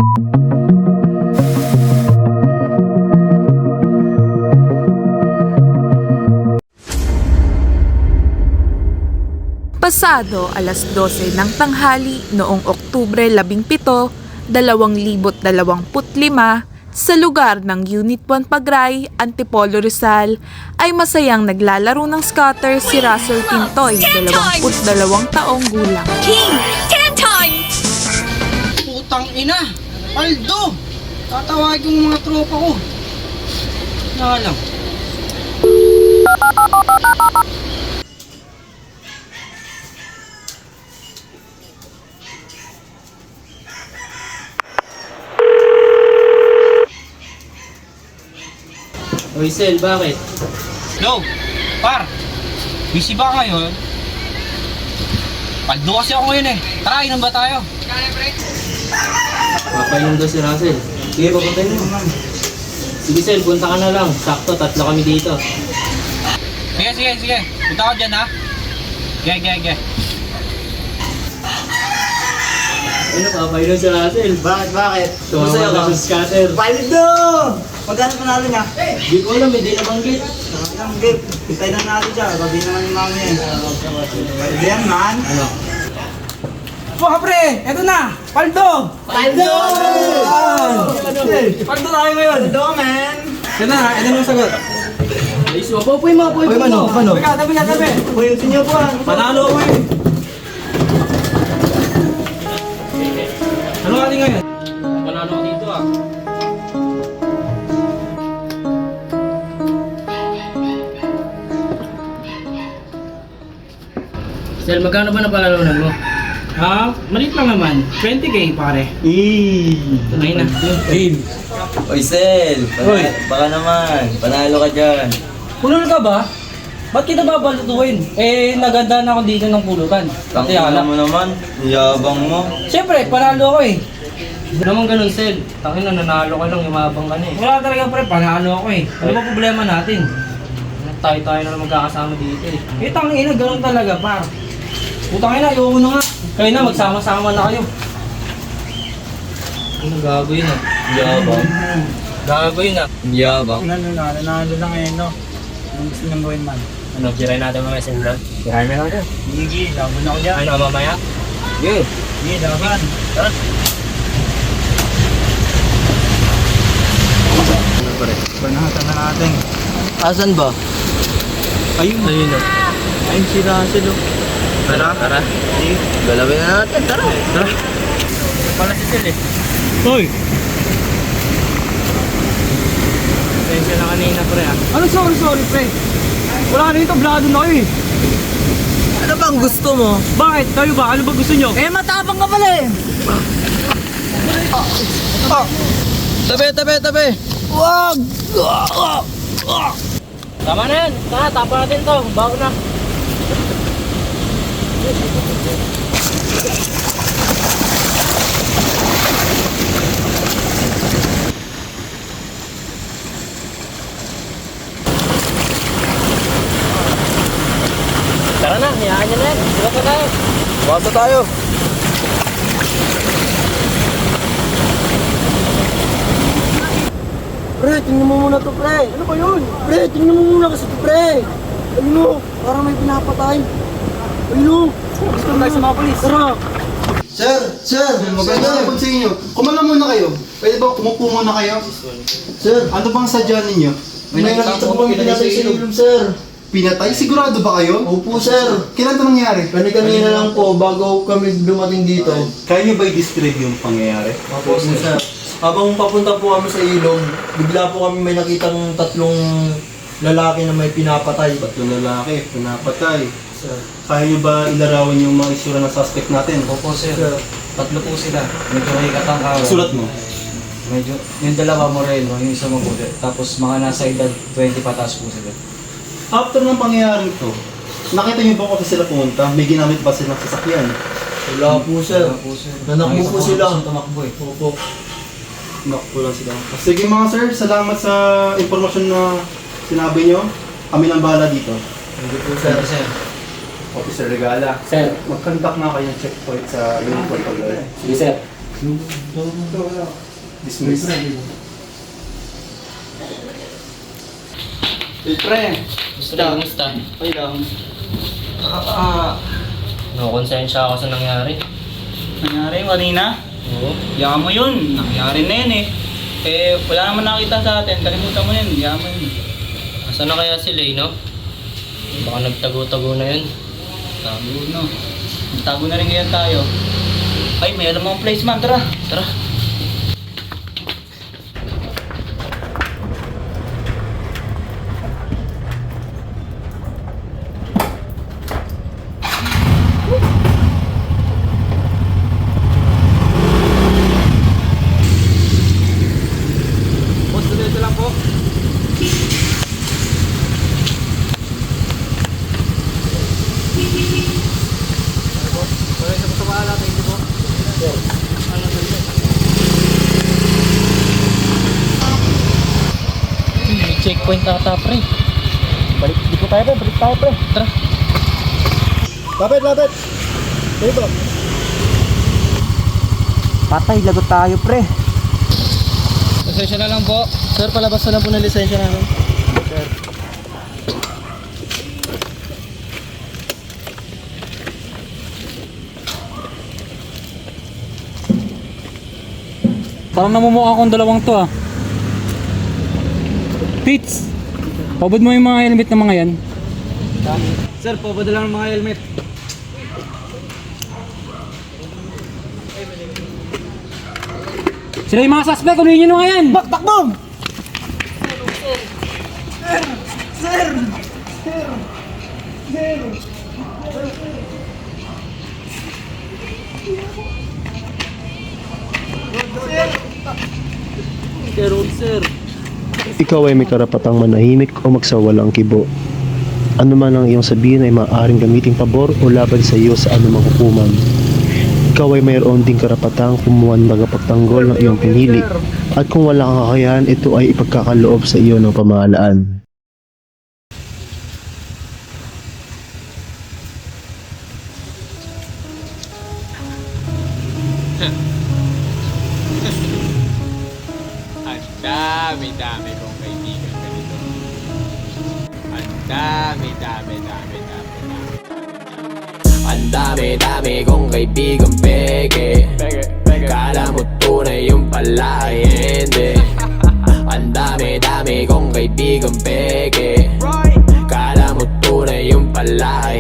Pasado alas 12 ng tanghali noong Oktubre 17, 2025 sa lugar ng Unit 1 Pagray, Antipolo Rizal ay masayang naglalaro ng scatter si Russell Tintoy, 22 taong gulang. King! 10 times! Putang ina! Aldo! Tatawagin yung mga tropa ko. Nalang. Oy, Sel, bakit? Hello! Par! Busy ba ngayon? Paldo kasi ako ngayon eh. Tara, inom ba tayo? Papainom daw si Russell. Sige, papuntayin mo. Sige, Sel, punta ka na lang. Sakto, 3 kami dito. Sige. Punta ako dyan ha. Ge. Ano, papainom si Russell. Bakit? Masaya ka sa scatter. Paldo! Magkano panalo niya? Di ko alam, hindi nabanggit. Ang gift. Hintay na natin siya. Babi naman yung mami eh. Paldo yan, man. Ano? Mga pre, eto na! Paldo! Paldo! Paldo na kayo ngayon! Paldo, man! Ito na, ito na yung sagot. Ayos mo, pupoy mo. Uy, mano? Tabi. Uy, yung sinyo po ah. Panalo ko eh. Ano natin ngayon? Panalo ko dito ah. Sel, magkano ba napalalunan mo? Maliit lang naman. 20k pare. Ay na. Oy, Sel! Baka naman, panalo ka dyan. Pulol ka ba? Ba't kita babalutuin? Naganda na ako dito ng pulutan. Tangina mo naman, yabang mo. Siyempre, panalo ako eh. Hindi naman ganun, Sel. Tangin na, nanalo ka lang, yumabang ka na eh. Wala talaga pre, panalo ako eh. Ano ba problema natin? Tayo na lang magkakasama dito eh. Tangina, ganun talaga par. Putang ina, ayoko na nga. Kayo na, magsama-sama na kayo. Ano gagawin ah? Yabang. Gagawin ah. Yabang. Nanalo na ngayon, no? Anong gusto niyang gawin, man? Ano, tirahin natin mga messenger? Tirahin na natin. Sige, laban ako dyan. Ano, mamaya? Sige. Sige, laban. Tara. Banatan na natin. Asan ba? Ayun na. Ayun si Russell. Tara. Sige. Galawin na natin, tara. Pala si Sel eh. Hoy! Pasensya na kanina pre ah. Ano sorry pre? Wala na yung tablado na kayo eh. Ano bang gusto mo? Bakit? Kayo ba? Ano ba gusto nyo? Matapang ka pala eh! Tabi! Wag! Tama na yan. Tapa natin to. Bago na. Tara na, hayaan nyo na yan. Sigat na tayo. Basta tayo. Pre, tingnan mo muna to, pre. Ano ba yun? Pre, tingnan mo muna kasi to, pre. Ayun o, parang may pinapatay. Ayun o. Gusto tayo sa mga polis. Tara. Sir, maganda po sa inyo. Kumala muna kayo. Pwede ba kumupo muna kayo? Sir, Ano bang sadya ninyo? may nakita po kami pinatay sa ilong, sir. Pinatay? Sigurado ba kayo? Opo, sir. Kailan ito nangyari? Kanina lang po, bago kami dumating dito. Kaya nyo ba i-describe yung pangyayari? Opo, sir. Habang papunta po kami sa ilong, bigla po kami may nakitang 3 lalaki na may pinapatay. Tatlong lalaki, pinapatay. Sir. Kaya nyo ba ilarawan yung mga isura ng suspect natin? Opo sir. Tatlo po sila. Medyo may katangkawan. Sulat mo. Medyo, yung dalawa moreno, yung isa mabuti. Tapos mga nasa edad 20 pataas po sila. After ng pangyayaring ito, nakita nyo ba kung sila pumunta? May ginamit ba silang sasakyan? Wala po, sir. Wala po sir. Nanakbo po sila. Tumakbo eh. Opo. Nakpo lang sila. Sige mga sir, salamat sa impormasyon na sinabi nyo. Kami nang bahala dito. Hindi po, Sir, sir. sir. Officer Regala. Sir. Mag-conduct na kayo ng checkpoint sa Uniform Paglalay. Sige sir. Dismiss. Pre, Kumusta? okay lang. Konsensya ako sa nangyari. Nangyari kanina? Oo. Yaman mo yun. Nangyari na yun eh. Eh, wala naman nakita sa atin. Kalimutan mo yun. Yaman yun. Asa na kaya si Lay, no? Baka nagtago-tago na yun. Tago no. Tago na rin ngayon tayo. Ay, may alam mong placement. Tara. Tara. Boss, dito lang po. May checkpoint ata, pre. Balik tayo pre. Tara. Lapit! Dito. Patay, lagot tayo pre. Pasensya na lang po. Sir, palabas na lang po ng lisensya namin. Parang namumukha akong dalawang to ah. Fitz! Pabod mo yung mga helmet ng mga yan. Sir, papadala ng mga helmet. Sila yung mga suspect, ulihin nyo na nga yan! Takbo! Ikaw ay may karapatang manahimik o magsawalang kibo. Ano man ang iyong sabihin ay maaaring gamiting pabor o laban sa iyo sa anumang hukuman. Ikaw ay mayroon ding karapatang kumuha ng tagapagtanggol ng iyong pinili. At kung wala kang kakayahan, ito ay ipagkakaloob sa iyo ng pamahalaan. Ang dami-dami kong kaibigan ganito. Ang dami-dami. Ang dami-dami kong kaibigan peke. Kala mo tunay yung pala ay hindi. Ang dami-dami kong kaibigan peke. Kala mo tunay yung pala ay